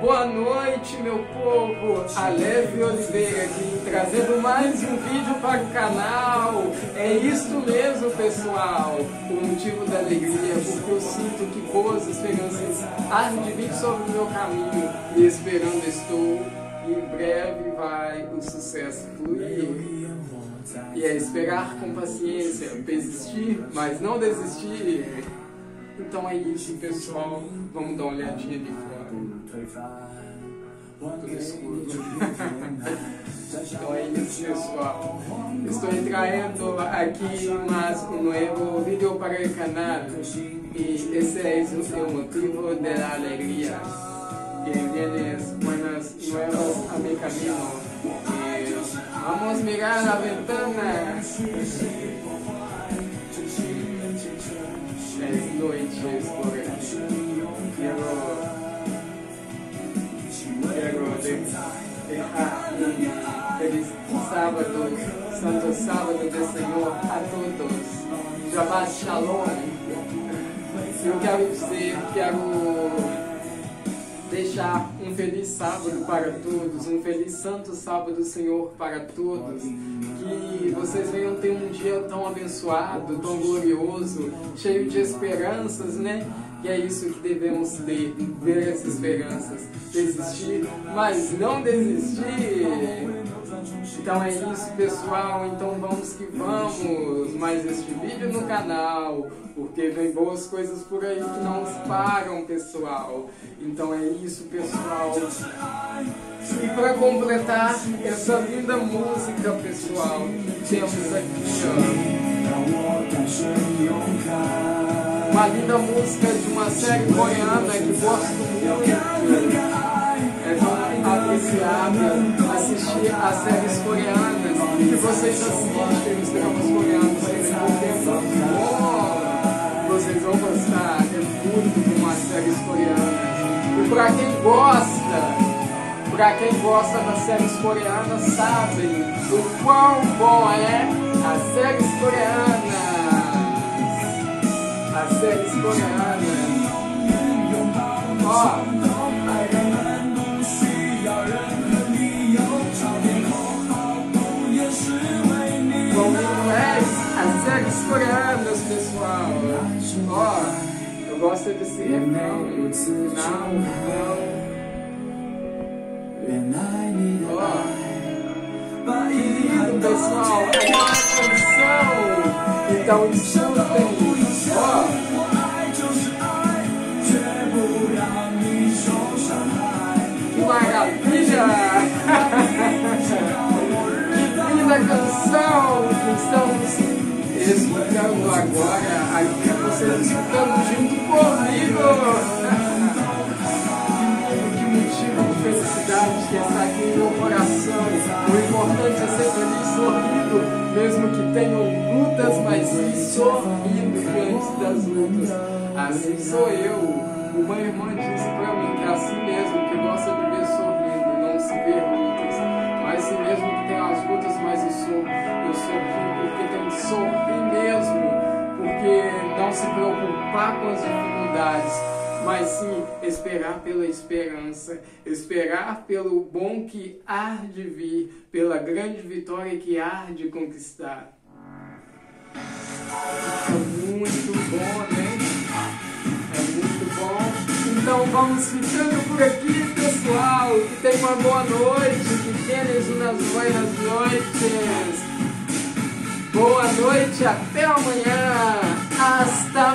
Boa noite, meu povo! Alessio Oliveira aqui, trazendo mais um vídeo para o canal. É isso mesmo, pessoal! O motivo da alegria, porque eu sinto que boas esperanças há de vir sobre o meu caminho. E esperando estou, e em breve vai o sucesso fluir. E é esperar com paciência, persistir, mas não desistir. Então é isso, pessoal. Vamos dar uma olhadinha de fora. Tudo escuro. Então é isso, pessoal. Estou trayendo aqui um novo vídeo para o canal. Y ese es el motivo de la alegría. Que vienes buenas nuevas a mi camino. Vamos a mirar la ventana. Es noite por aqui. Quero dejar um feliz sábado, santo sábado do Senhor a todos. Shabbat Shalom. Eu quero deixar um feliz sábado para todos, um feliz santo sábado do Senhor para todos. Que vocês venham ter um dia tão abençoado, tão glorioso, cheio de esperanças, né? E é isso que devemos ter, ver essas esperanças, desistir, mas não desistir. Então é isso, pessoal, então vamos que vamos, mais este vídeo no canal, porque vem boas coisas por aí que não param, pessoal. Então é isso, pessoal. E para completar essa linda música, pessoal, temos aqui, uma linda música de uma série coreana que gosto muito. É tão apreciável assistir as séries coreanas que vocês assistem, os dramas coreanos, porque é muito bom. Vocês vão gostar, é muito de umas séries coreanas. E para quem gosta das séries coreanas, sabem o quão bom é as séries coreanas. As séries coreanas. Ó. Como é as séries coreanas, pessoal? Ó, eu gosto desse refrão no final. Ó, que lindo, pessoal! É uma canção. Então escutem. Ó. Que maravilha! Que linda canção que estamos escutando agora. Aqui vocês escutando junto comigo. Que motivo de felicidade que está aqui no meu coração. O importante é ser feliz sorrindo, mesmo que tenham lutas, mas sim sorrindo diante das lutas. Assim sou eu. Uma irmã disse pra mim que é assim mesmo, que gosta de ver sorrindo, não se ver lutas. Mas assim mesmo que tem as lutas, mas eu sorri porque tem que sorrir mesmo, porque não se preocupar com as dificuldades, mas sim esperar pela esperança, esperar pelo bom que há de vir, pela grande vitória que há de conquistar. É muito bom, né? É muito bom. Então vamos ficando por aqui, pessoal. Que tenham uma boa noite, que tenham umas boas noites. Boa noite, até amanhã. Hasta